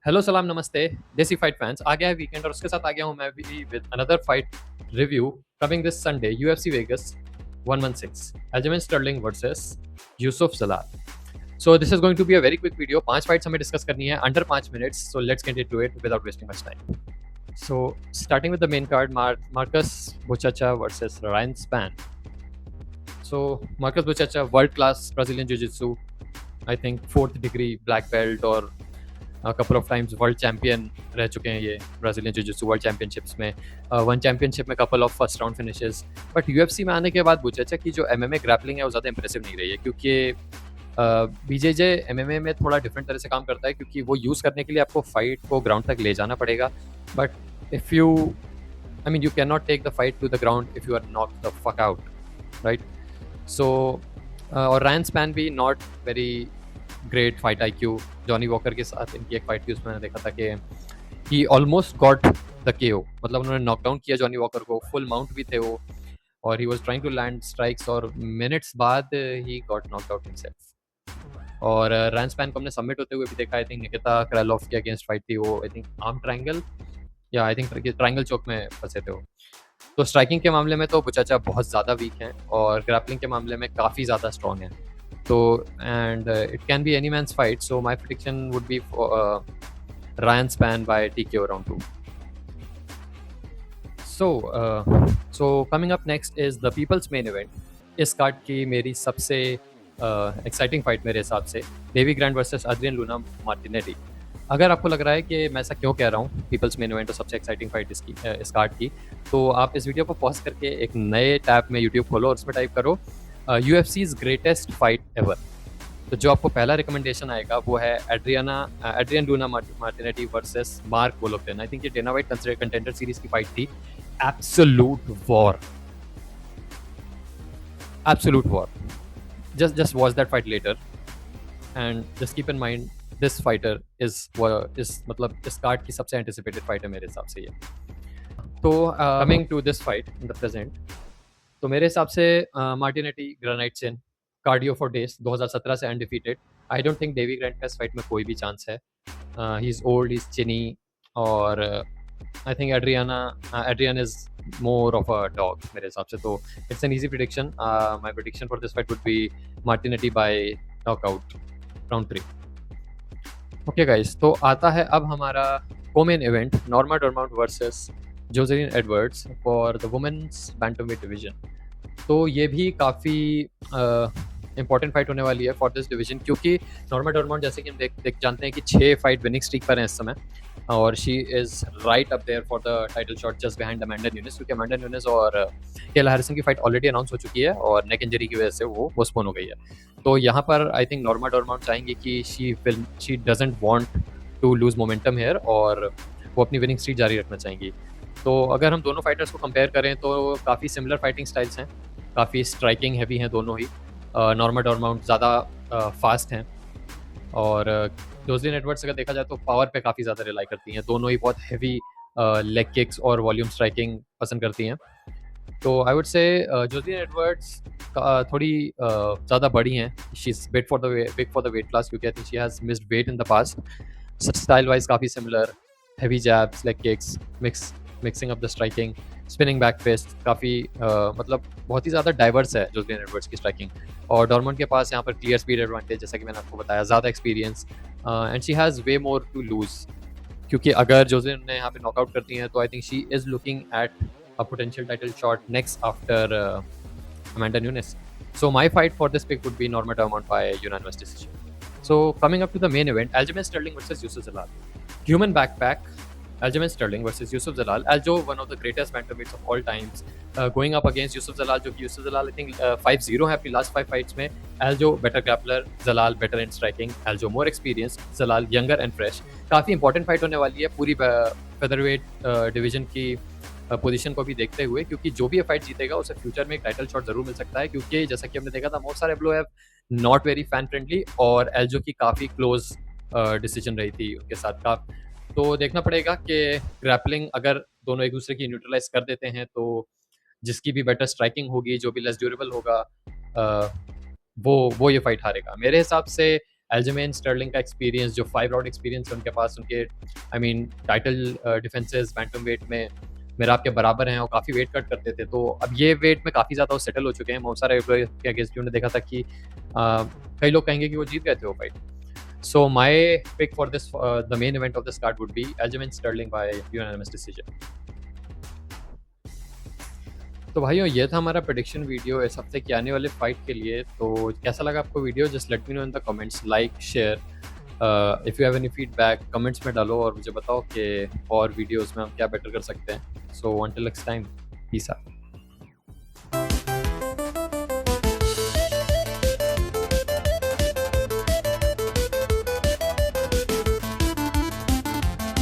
Hello सलाम नमस्ते देसी फाइट फैंस आ गया है वीकेंड और उसके साथ आ गया हूँ मैं भी with another fight review coming this Sunday UFC Vegas 116 Aljamain Sterling versus Yusuf Jalal. So this is going to be a very quick video. 5 fights हमें डिस्कस करनी है under 5 minutes. So let's get into it without wasting much time. So starting with the main card, Marcus Buchacha versus Ryan Spann. So Marcus Buchacha, world class Brazilian Jiu-Jitsu, I think 4th degree black belt और couple of times world champion रह चुके हैं ये Brazilian जिu-जित्सु world championships में. One championship में couple of first round finishes. But UFC में आने के बाद बुचेचा की जो एमएमए ग्रैपलिंग है वो ज़्यादा इंप्रेसिव नहीं रही है क्योंकि बीजेजे एमएमए में थोड़ा डिफरेंट तरह से काम करता है क्योंकि वो यूज़ करने के लिए आपको फाइट को ग्राउंड तक ले जाना पड़ेगा. But if you I mean you can not take the fight to the ground if you are knock the fuck out, right. So और रायन स्पैन भी not very great fight IQ. Johnny Walker के साथ इनकी एक fight थी उसमें मैंने देखा था कि ही ऑलमोस्ट गॉट द केओ. मतलब उन्होंने नॉकडाउन किया जॉनी वॉकर को, फुल माउंट भी थे वो और he was trying to land strikes और मिनट्स बाद he got knocked out himself. और रैन स्पैन को हमने सबमिट होते हुए भी देखा. आई थिंक निकिता क्रेलोफ के अगेंस्ट फाइट थी वो. आई थिंक आर्म ट्रायंगल या आई थिंक ट्रायंगल चौक में फंसे थे वो. तो स्ट्राइकिंग के मामले में तो बुचाचा बहुत ज़्यादा वीक हैं और ग्रैपलिंग के मामले में काफ़ी ज़्यादा स्ट्रॉन्ग हैं. So, and it can be any man's fight. So my prediction would be for Ryan Spann by TKO round 2. So coming up next is the people's main event. इस card की मेरी सबसे एक्साइटिंग फाइट मेरे हिसाब से Davey Grant versus Adrian Luna Martinelli. अगर आपको लग रहा है कि मैं ऐसा क्यों कह रहा हूँ पीपल्स मेन इवेंट और सबसे एक्साइटिंग फाइट इसकी इस कार्ड की, तो आप इस वीडियो को पॉज करके एक नए टैब में यूट्यूब खोलो और उसमें टाइप करो यूएफसीज ग्रेटेस्ट फाइट एवर. तो जो आपको पहला रिकमेंडेशन आएगा वो है Adrian Luna Martinelli versus Mark Vologdin. I think ये डेना वाइट कंटेंडर सीरीज की फाइट थी. Absolute war. Just watch that fight later and just keep in mind this fighter is मतलब इस कार्ड की सबसे एंटिसिपेटेड फाइट है मेरे हिसाब से ये. तो coming to this fight in the present, तो मेरे हिसाब से Martinetti granite chin cardio for days 2017 से undefeated. I don't think Davey Grant का इस फाइट में कोई भी चांस है. He is old, he is chinny और I think Adrian is more of a dog मेरे हिसाब से. तो it's an easy prediction. My prediction for this fight would be Martinetti by knockout round 3. Okay guys, तो आता है अब हमारा co-main event, Norma Dumont versus Jocelyn Edwards for the women's bantamweight division. तो ये भी काफ़ी इंपॉर्टेंट फाइट होने वाली है फॉर दिस डिवीजन क्योंकि नॉर्मा डोरमाउंट जैसे कि हम देख जानते हैं कि 6 फाइट विनिंग स्ट्रीक पर हैं इस समय और she is right up there for the title shot just behind Amanda Nunes, क्योंकि अमेंडा न्यूनेस और केला हैरिसन की फाइट ऑलरेडी अनाउंस हो चुकी है और नेक इंजरी की वजह से वो पोस्टपोन हो गई है. तो यहाँ पर आई थिंक नॉर्मा डोरमाउंट चाहेंगे कि she doesn't want to lose momentum here और वो अपनी विनिंग स्ट्रीक जारी रखना चाहेंगी. तो अगर हम दोनों फाइटर्स को कंपेयर करें तो काफ़ी सिमिलर फाइटिंग स्टाइल्स हैं, काफ़ी स्ट्राइकिंग हैवी हैं दोनों ही. नॉर्मा डोरमाउंट ज़्यादा फास्ट हैं और जोसेलिन एडवर्ड्स अगर देखा जाए तो पावर पे काफ़ी ज़्यादा रिलाई करती हैं. दोनों ही बहुत हैवी लेग किक्स और वॉल्यूम स्ट्राइकिंग पसंद करती हैं. तो I would say Jocelyn Edwards थोड़ी ज़्यादा बड़ी हैं. She is big for the weight class क्योंकि I think she has missed weight in the past. Style wise काफ़ी similar, heavy jabs, leg kicks, mixing up the striking, spinning back fist, काफ़ी मतलब बहुत ही ज़्यादा डाइवर्स है Josselin Edwards की striking. और डॉर्मंड के पास यहाँ पर क्लियर स्पीड एडवांटेज, जैसा कि मैंने आपको बताया, ज़्यादा experience and she has way more to lose. क्योंकि अगर जोसेलिन ने यहाँ पे नॉकआउट करती हैं तो आई think she is looking at a potential title shot next after Amanda newness. So my fight for this pick would be Norma Dumont by unanimous decision. So coming up to the main event, Aljamain Sterling versus Yusuf Zalal. Human backpack, Aljamain Sterling versus Yusuf Zalal. Aljo, one of the greatest bantamweights of all times, going up against Yusuf Zalal, जो कि Yusuf Zalal I think 5-0 है अपनी last 5 fights में. Aljo better grappler, Zalal better in striking. Aljo more experienced, Zalal younger and fresh. काफ़ी important fight होने वाली है पूरी featherweight division की पोजीशन को भी देखते हुए, क्योंकि जो भी ये फाइट जीतेगा उसे फ्यूचर में एक टाइटल शॉट जरूर मिल सकता है. क्योंकि जैसा कि हमने देखा था मोस्ट सारे blow have not very fan friendly और एल्जो की काफ़ी क्लोज डिसीजन रही थी उनके साथ का. तो देखना पड़ेगा कि ग्रैपलिंग अगर दोनों एक दूसरे की न्यूट्रलाइज कर देते हैं तो जिसकी भी बेटर स्ट्राइकिंग होगी, जो भी लेस ड्यूरेबल होगा, वो ये फाइट हारेगा. मेरे हिसाब से एल्जमेन स्टर्लिंग का एक्सपीरियंस जो 5 राउंड एक्सपीरियंस है उनके पास, उनके I mean title defences bantamweight में मेरा आपके बराबर हैं और काफ़ी वेट कट करते थे। तो अब ये वेट में काफ़ी ज़्यादा वो सेटल हो चुके हैं। मोसारा के अगेंस्ट उन्होंने देखा था कि कई लोग कहेंगे कि वो जीत गए थे वो fight. So my pick for this, the main event of this card would be Aljamain Sterling by unanimous decision. तो भाइयों ये था हमारा प्रेडिक्शन वीडियो इस हफ्ते की आने वाले फाइट के लिए। तो कैसा लगा आपको video? Just let me know in the comments, like share. If you have any feedback comments में डालो और मुझे बताओ कि और वीडियोस में हम क्या बेटर कर सकते हैं। So until next time, peace out.